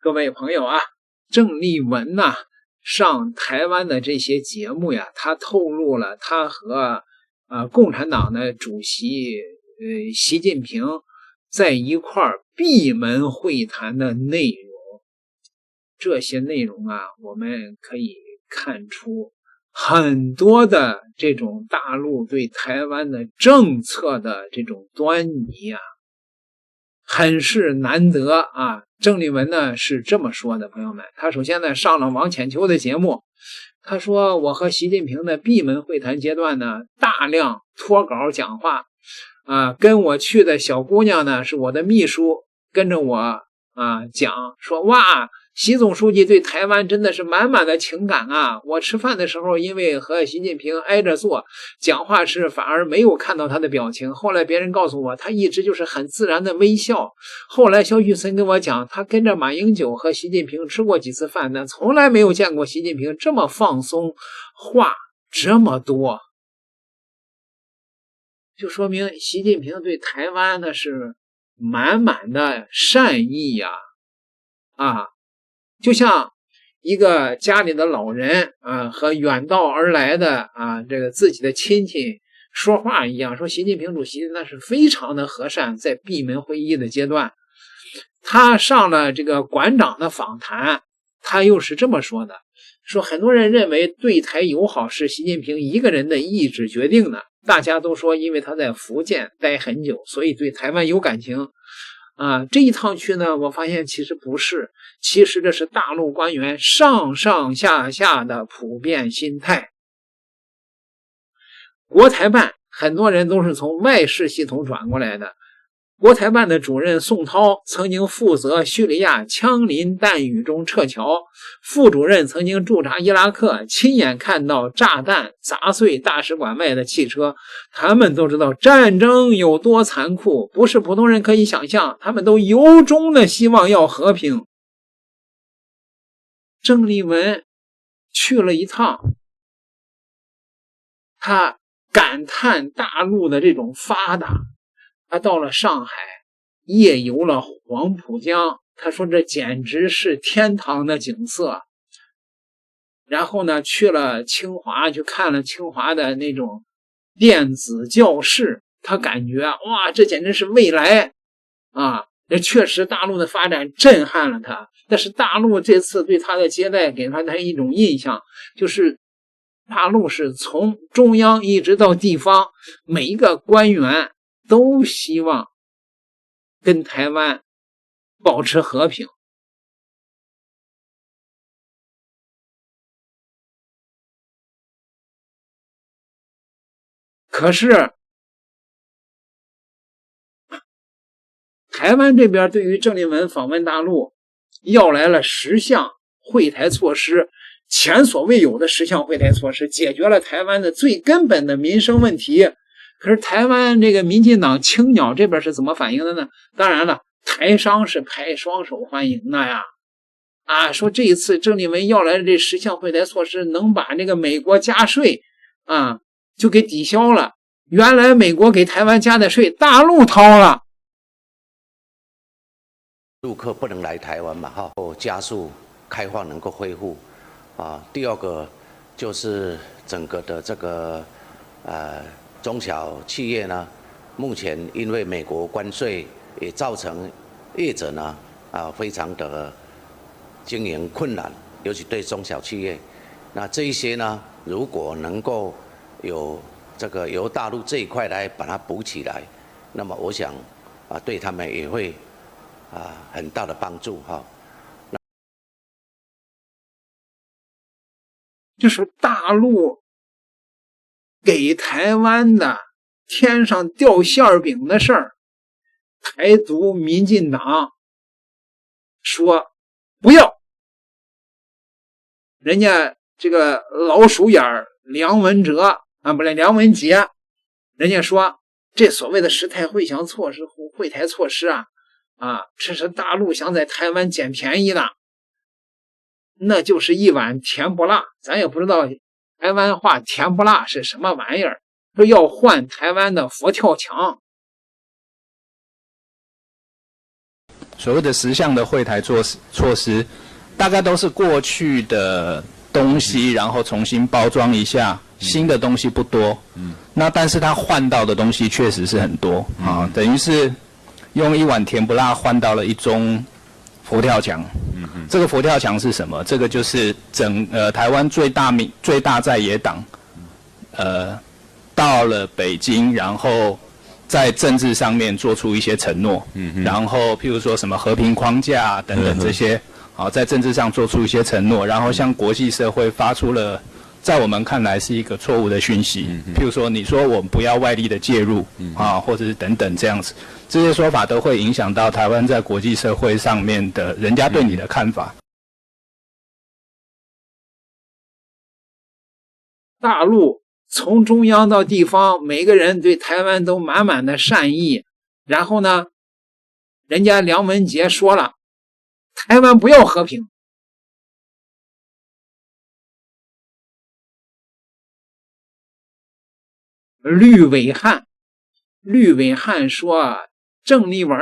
各位朋友啊，郑丽文呐，上台湾的这些节目呀，他透露了他和共产党的主席习近平在一块闭门会谈的内容。这些内容啊，我们可以看出很多的这种大陆对台湾的政策的这种端倪啊，很是难得啊。郑丽文呢是这么说的，朋友们，他首先呢上了王浅秋的节目，他说我和习近平的闭门会谈阶段呢，大量脱稿讲话跟我去的小姑娘呢是我的秘书，跟着我讲说，哇，习总书记对台湾真的是满满的情感啊！我吃饭的时候因为和习近平挨着坐，讲话时反而没有看到他的表情，后来别人告诉我他一直就是很自然的微笑。后来肖玉森跟我讲，他跟着马英九和习近平吃过几次饭，但从来没有见过习近平这么放松，话这么多，就说明习近平对台湾呢是满满的善意呀就像一个家里的老人和远道而来的这个自己的亲戚说话一样，说习近平主席那是非常的和善。在闭门会议的阶段，他上了这个馆长的访谈，他又是这么说的，说很多人认为对台友好是习近平一个人的意志决定的，大家都说因为他在福建待很久，所以对台湾有感情这一趟去呢，我发现其实不是，其实这是大陆官员上上下下的普遍心态。国台办很多人都是从外事系统转过来的，国台办的主任宋涛曾经负责叙利亚枪林弹雨中撤侨，副主任曾经驻扎伊拉克，亲眼看到炸弹砸碎大使馆外的汽车，他们都知道战争有多残酷，不是普通人可以想象，他们都由衷的希望要和平。郑丽文去了一趟，他感叹大陆的这种发达，他到了上海夜游了黄浦江，他说这简直是天堂的景色。然后呢去了清华，去看了清华的那种电子教室，他感觉哇，这简直是未来这确实大陆的发展震撼了他。但是大陆这次对他的接待给他的一种印象，就是大陆是从中央一直到地方，每一个官员都希望跟台湾保持和平。可是台湾这边对于郑丽文访问大陆要来了10项惠台措施，前所未有的10项惠台措施，解决了台湾的最根本的民生问题。可是台湾这个民进党青鸟这边是怎么反应的呢？当然了，台商是拍双手欢迎的呀说这一次郑丽文要来的这10项惠台措施能把这个美国加税就给抵消了，原来美国给台湾加的税大陆掏了。陆客不能来台湾嘛，加速开放能够恢复第二个就是整个的这个中小企业呢，目前因为美国关税也造成业者呢非常的经营困难，尤其对中小企业。那这一些呢，如果能够有这个由大陆这一块来把它补起来，那么我想对他们也会很大的帮助就是大陆给台湾的天上掉馅饼的事儿，台独民进党说不要，人家这个老鼠眼梁文哲梁文杰，人家说这所谓的10台惠台措施这是大陆想在台湾捡便宜的，那就是一碗甜不辣。咱也不知道台湾话甜不辣是什么玩意儿，说要换台湾的佛跳墙。所谓的10项的惠台措施，大概都是过去的东西，然后重新包装一下，新的东西不多。那但是它换到的东西确实是很多啊，等于是用1碗甜不辣换到了1盅佛跳墙。这个佛跳墙是什么？这个就是台湾最大在野党，到了北京，然后在政治上面做出一些承诺，然后譬如说什么和平框架等等这些，好，在政治上做出一些承诺，然后向国际社会发出了，在我们看来是一个错误的讯息，譬如说你说我们不要外力的介入，或者是等等这样子，这些说法都会影响到台湾在国际社会上面的人家对你的看法。大陆从中央到地方，每个人对台湾都满满的善意。然后呢，人家梁文杰说了，台湾不要和平。吕伟汉说，郑丽文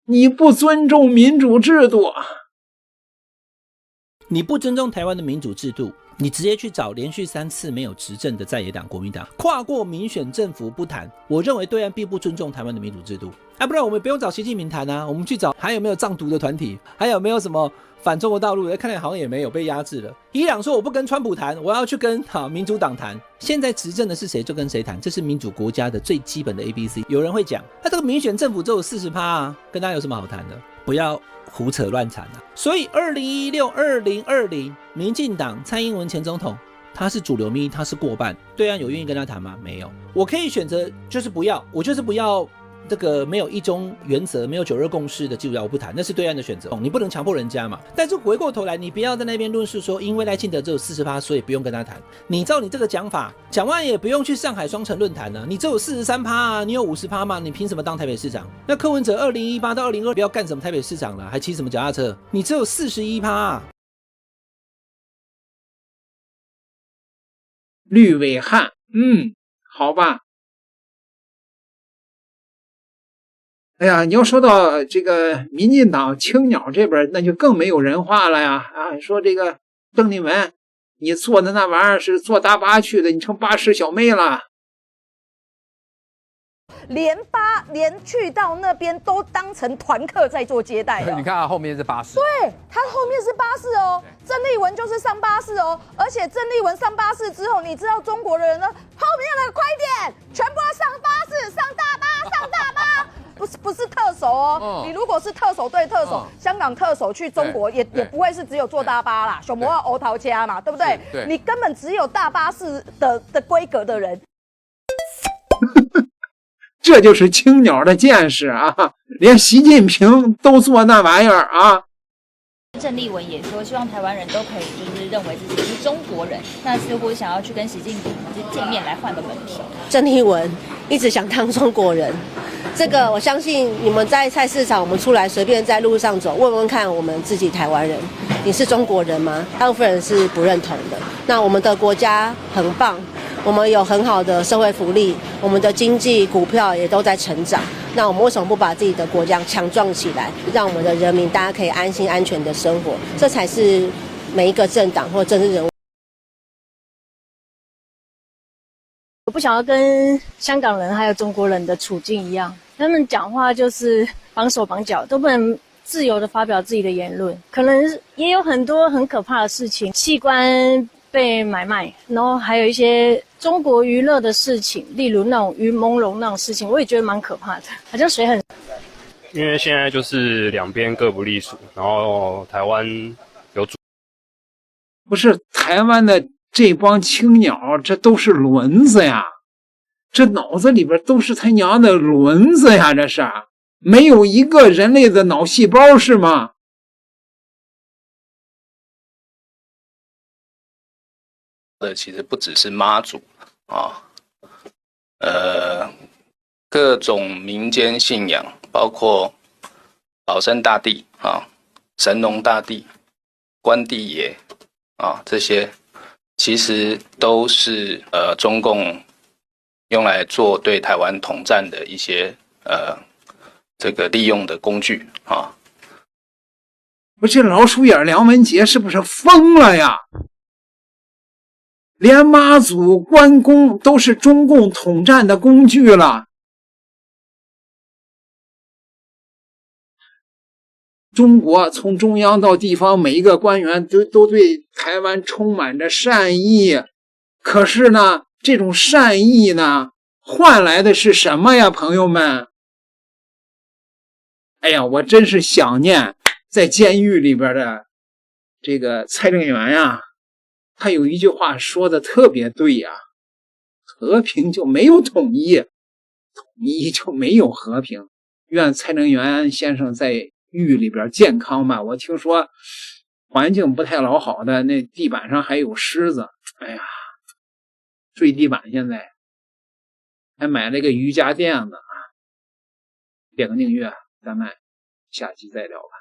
你不尊重民主制度，你不尊重台湾的民主制度，你直接去找连续3次没有执政的在野党国民党，跨过民选政府不谈，我认为对岸并不尊重台湾的民主制度。不然我们不用找习近平谈啊，我们去找还有没有藏独的团体，还有没有什么反中国大陆的，看来好像也没有，被压制了。伊朗说我不跟川普谈，我要去跟民主党谈。现在执政的是谁就跟谁谈，这是民主国家的最基本的 ABC。有人会讲，这个民选政府只有40%啊，跟他有什么好谈的？不要胡扯乱缠啊！所以2016、2020，民进党蔡英文前总统，他是主流民意，他是过半，对岸有愿意跟他谈吗？没有。我可以选择就是不要，我就是不要这个没有一中原则、没有9·2共识的基础法，我不谈，那是对岸的选择，你不能强迫人家嘛。但是回过头来，你不要在那边论述说，因为赖清德只有40%，所以不用跟他谈。你照你这个讲法，蒋万安也不用去上海双城论坛了，你只有43%啊，你有50%嘛，你凭什么当台北市长？那柯文哲2018到2022不要干什么台北市长了，还骑什么脚踏车？你只有41%啊。吕伟汉，好吧。哎呀，你要说到这个民进党青鸟这边，那就更没有人话了呀！说这个郑丽文，你坐的那玩意儿是坐大巴去的，你成巴士小妹了。连去到那边都当成团客在做接待的。你看后面是巴士，对，他后面是巴士哦，郑丽文就是上巴士哦，而且郑丽文上巴士之后，你知道中国的人呢，后面那个快点，全部要上巴士，上大巴。不是特首哦，你如果是特首对特首，香港特首去中国也不会是只有坐大巴啦，小摩要欧桃家嘛，对不对？对，你根本只有大巴士的规格的人。这就是青鸟的见识啊！连习近平都做那玩意儿啊！郑丽文也说，希望台湾人都可以就是认为自己是中国人，那似乎想要去跟习近平见面来换个门票。郑丽文一直想当中国人，这个我相信你们在菜市场，我们出来随便在路上走，问问看我们自己台湾人，你是中国人吗？大部分人是不认同的。那我们的国家很棒，我们有很好的社会福利，我们的经济股票也都在成长。那我们为什么不把自己的国家强壮起来，让我们的人民大家可以安心安全的生活？这才是每一个政党或政治人物。我不想要跟香港人还有中国人的处境一样，他们讲话就是绑手绑脚，都不能自由的发表自己的言论，可能也有很多很可怕的事情，器官被买卖，然后还有一些中国娱乐的事情，例如那种鱼朦胧那种事情，我也觉得蛮可怕的，好像水很。因为现在就是两边各不隶属，然后台湾有主，不是台湾的这帮青鸟，这都是轮子呀，这脑子里边都是他娘的轮子呀，这是没有一个人类的脑细胞是吗？其实不只是妈祖啊，各种民间信仰，包括保生大帝啊、神农大帝、关帝爷啊，这些其实都是中共用来做对台湾统战的一些这个利用的工具啊。不是老鼠眼梁文杰是不是疯了呀？连妈祖、关公都是中共统战的工具了。中国从中央到地方，每一个官员都对台湾充满着善意，可是呢，这种善意呢，换来的是什么呀，朋友们？哎呀，我真是想念在监狱里边的这个蔡正元呀，他有一句话说的特别对呀，和平就没有统一，统一就没有和平。愿蔡正元先生在狱里边健康吧，我听说环境不太老好的，那地板上还有虱子，哎呀，睡地板现在还买了个瑜伽垫子啊。点个订阅，咱们下期再聊吧。